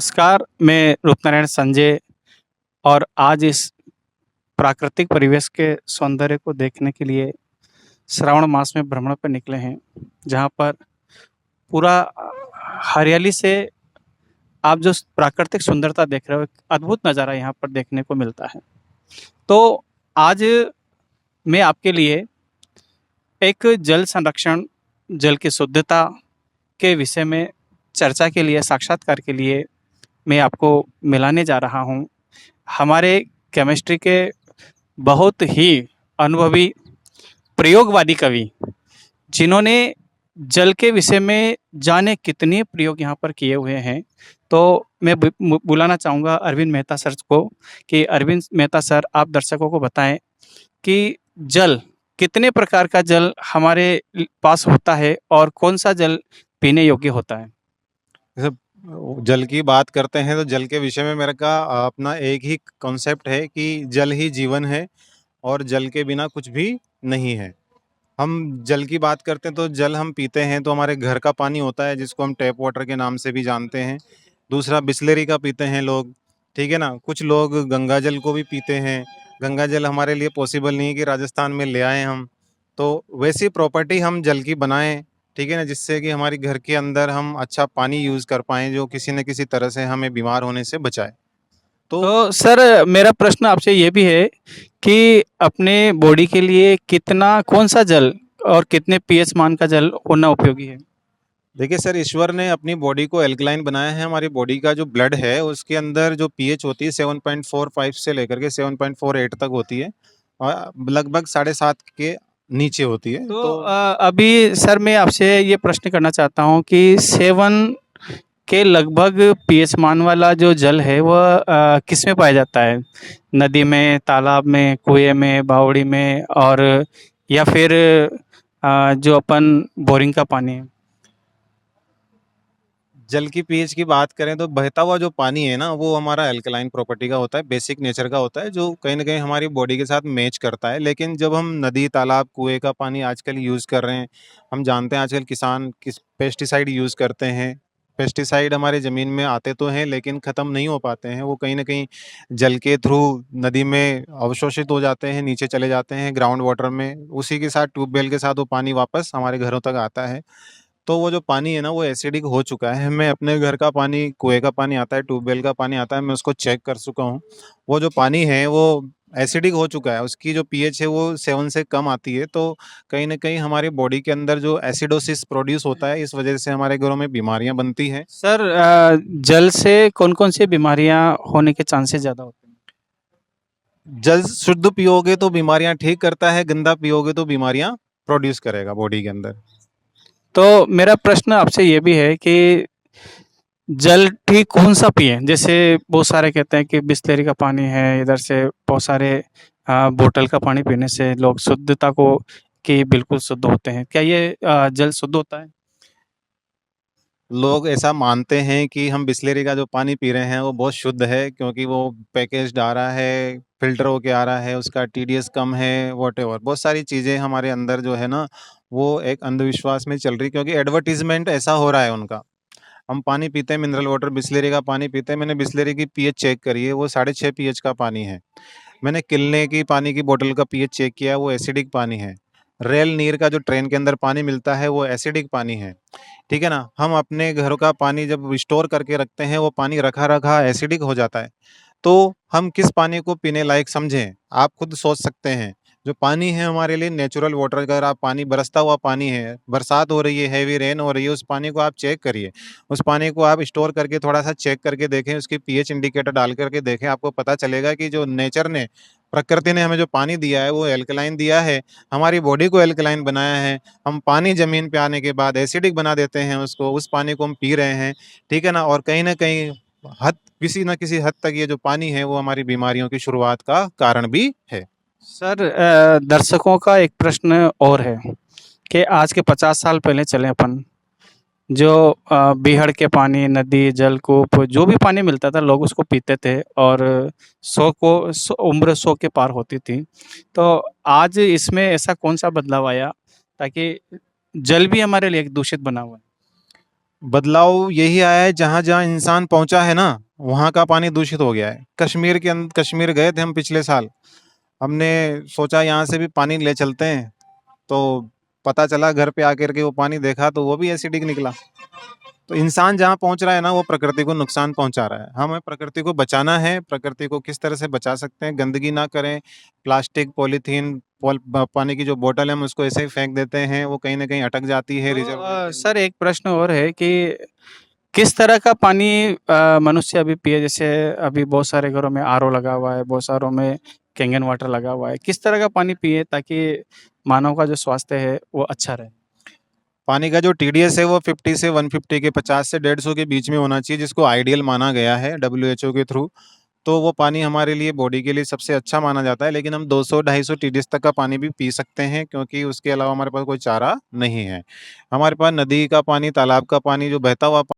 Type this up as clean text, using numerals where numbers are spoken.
नमस्कार, मैं रूपनारायण संजय और आज इस प्राकृतिक परिवेश के सौंदर्य को देखने के लिए श्रावण मास में भ्रमण पर निकले हैं, जहाँ पर पूरा हरियाली से आप जो प्राकृतिक सुंदरता देख रहे हो, एक अद्भुत नज़ारा यहाँ पर देखने को मिलता है। तो आज मैं आपके लिए एक जल संरक्षण, जल की शुद्धता के विषय में चर्चा के लिए, साक्षात्कार के लिए मैं आपको मिलाने जा रहा हूँ। हमारे केमिस्ट्री के बहुत ही अनुभवी प्रयोगवादी कवि, जिन्होंने जल के विषय में जाने कितने प्रयोग यहाँ पर किए हुए हैं। तो मैं बुलाना चाहूँगा अरविंद मेहता सर को कि अरविंद मेहता सर, आप दर्शकों को बताएं कि जल, कितने प्रकार का जल हमारे पास होता है और कौन सा जल पीने योग्य होता है। जैसे जल की बात करते हैं तो जल के विषय में मेरे का अपना एक ही कॉन्सेप्ट है कि जल ही जीवन है और जल के बिना कुछ भी नहीं है। हम जल की बात करते हैं तो जल हम पीते हैं तो हमारे घर का पानी होता है, जिसको हम टैप वाटर के नाम से भी जानते हैं। दूसरा बिसलेरी का पीते हैं लोग, ठीक है ना। कुछ लोग गंगा जल को भी पीते हैं। गंगा जल हमारे लिए पॉसिबल नहीं है कि राजस्थान में ले आएँ हम, तो वैसी प्रॉपर्टी हम जल की बनाएँ, ठीक है ना, जिससे कि हमारी घर के अंदर हम अच्छा पानी यूज़ कर पाएँ, जो किसी न किसी तरह से हमें बीमार होने से बचाए। तो तो सर, मेरा प्रश्न आपसे ये भी है कि अपने बॉडी के लिए कितना, कौन सा जल और कितने पीएच मान का जल होना उपयोगी है? देखिए सर, ईश्वर ने अपनी बॉडी को एल्कलाइन बनाया है। हमारी बॉडी का जो ब्लड है उसके अंदर जो पीएच होती है 7.45 से लेकर के 7.48 तक होती है और लगभग 7.5 के नीचे होती है। तो तो अभी सर मैं आपसे ये प्रश्न करना चाहता हूँ कि 7 के लगभग पीएच मान वाला जो जल है वह किस में पाया जाता है? नदी में, तालाब में, कुएँ में, बावड़ी में, और या फिर जो अपन बोरिंग का पानी है? जल की पीएच की बात करें तो बहता हुआ जो पानी है ना, वो हमारा एल्कलाइन प्रॉपर्टी का होता है, बेसिक नेचर का होता है, जो कहीं न कहीं हमारी बॉडी के साथ मैच करता है। लेकिन जब हम नदी, तालाब, कुएँ का पानी आजकल यूज़ कर रहे हैं, हम जानते हैं आजकल किसान किस पेस्टिसाइड यूज़ करते हैं। पेस्टिसाइड हमारे ज़मीन में आते तो हैं लेकिन ख़त्म नहीं हो पाते हैं। वो कहीं न कहीं जल के थ्रू नदी में अवशोषित हो जाते हैं, नीचे चले जाते हैं ग्राउंड वाटर में। उसी के साथ ट्यूबवेल के साथ वो पानी वापस हमारे घरों तक आता है। तो वो जो पानी है ना, वो एसिडिक हो चुका है। मैं अपने घर का पानी, कुएँ का पानी आता है, ट्यूबवेल का पानी आता है, मैं उसको चेक कर चुका हूँ। वो जो पानी है वो एसिडिक हो चुका है। उसकी जो पीएच है वो 7 से कम आती है। तो कहीं न कहीं हमारी बॉडी के अंदर जो एसिडोसिस प्रोड्यूस होता है, इस वज़ह से हमारे घरों में बीमारियाँ बनती हैं। सर, जल से कौन-कौन सी बीमारियाँ होने के चांसेस ज़्यादा होते हैं? जल शुद्ध पियोगे तो बीमारियाँ ठीक करता है, गंदा पियोगे तो बीमारियाँ प्रोड्यूस करेगा बॉडी के अंदर। तो मेरा प्रश्न आपसे ये भी है कि जल ठीक कौन-सा पिएँ? जैसे बहुत सारे कहते हैं कि बिसलेरी का पानी है, इधर से बहुत सारे बोतल का पानी पीने से लोग शुद्धता को कि बिल्कुल शुद्ध होते हैं। क्या ये जल शुद्ध होता है? लोग ऐसा मानते हैं कि हम बिसलेरी का जो पानी पी रहे हैं वो बहुत शुद्ध है, क्योंकि वो पैकेज्ड आ रहा है, फ़िल्टर होके आ रहा है, उसका टीडीएस कम है, व्हाटएवर बहुत सारी चीज़ें हमारे अंदर जो है ना, वो एक अंधविश्वास में चल रही, क्योंकि एडवर्टाइज़मेंट ऐसा हो रहा है उनका। हम पानी पीते हैं मिनरल वाटर, बिसलेरी का पानी पीते हैं। मैंने बिसलेरी की पीएच चेक करी है, वो 6.5 पीएच का पानी है। मैंने किल्ले की पानी की बोतल का पीएच चेक किया, वो एसिडिक पानी है। रेल नीर का जो ट्रेन के अंदर पानी मिलता है, वो एसिडिक पानी है। ठीक है ना? हम अपने घरों का पानी जब स्टोर करके रखते हैं, वो पानी रखा-रखा एसिडिक हो जाता है। तो हम किस पानी को पीने लायक समझें, आप खुद सोच सकते हैं। जो पानी है हमारे लिए नेचुरल वाटर, अगर आप पानी बरसता हुआ पानी है, बरसात हो रही है, हेवी रेन हो रही है, उस पानी को आप चेक करिए। उस पानी को आप स्टोर करके थोड़ा-सा चेक करके देखें, उसकी पीएच इंडिकेटर डाल कर के देखें, आपको पता चलेगा कि जो नेचर ने, प्रकृति ने हमें जो पानी दिया है, वो एल्कलाइन दिया है, हमारी बॉडी को एल्कलाइन बनाया है। हम पानी ज़मीन पे आने के बाद एसिडिक बना देते हैं उसको, उस पानी को हम पी रहे हैं, ठीक है ना? और कहीं न कहीं हद किसी न किसी हद तक ये जो पानी है वो हमारी बीमारियों की शुरुआत का कारण भी है। सर, दर्शकों का एक प्रश्न और है कि आज के 50 साल पहले चलें अपन, जो बीहड़ के पानी, नदी, जलकूप, जो भी पानी मिलता था लोग उसको पीते थे और 100 उम्र 100 के पार होती थी। तो आज इसमें ऐसा कौन-सा बदलाव आया ताकि जल भी हमारे लिए एक दूषित बना हुआ है? बदलाव यही आया है जहाँ-जहाँ इंसान पहुँचा है ना, वहाँ का पानी दूषित हो गया है। कश्मीर गए थे हम पिछले साल। हमने सोचा यहाँ से भी पानी ले चलते हैं, तो पता चला घर पे आकर के वो पानी देखा तो वो भी एसिडिक निकला। तो इंसान जहाँ पहुँच रहा है ना, वो प्रकृति को नुकसान पहुँचा रहा है। हमें प्रकृति को बचाना है, प्रकृति को किस तरह से बचा सकते हैं, गंदगी ना करें, प्लास्टिक, पॉलीथीन, पानी की जो बोतल है हम उसको ऐसे ही फेंक देते हैं, वो कहीं न कहीं अटक जाती है तो रिजर्वॉयर के अंदर। सर एक प्रश्न और है कि किस तरह का पानी मनुष्य अभी पिए? जैसे अभी बहुत सारे घरों में आरओ लगा हुआ है, बहुत सारों में कैंगन वाटर लगा हुआ है। किस तरह का पानी पिए ताकि मानव का जो स्वास्थ्य है वो अच्छा रहे? पानी का जो टीडीएस है वो 50 से 150 के 50 से 150 के बीच में होना चाहिए, जिसको आइडियल माना गया है डब्ल्यूएचओ के थ्रू। तो वो पानी हमारे लिए बॉडी के लिए सबसे अच्छा माना जाता है, लेकिन हम 200-250 टीडीएस तक का पानी भी पी सकते हैं, क्योंकि उसके अलावा हमारे पास कोई चारा नहीं है। हमारे पास नदी का पानी, तालाब का पानी जो बहता हुआ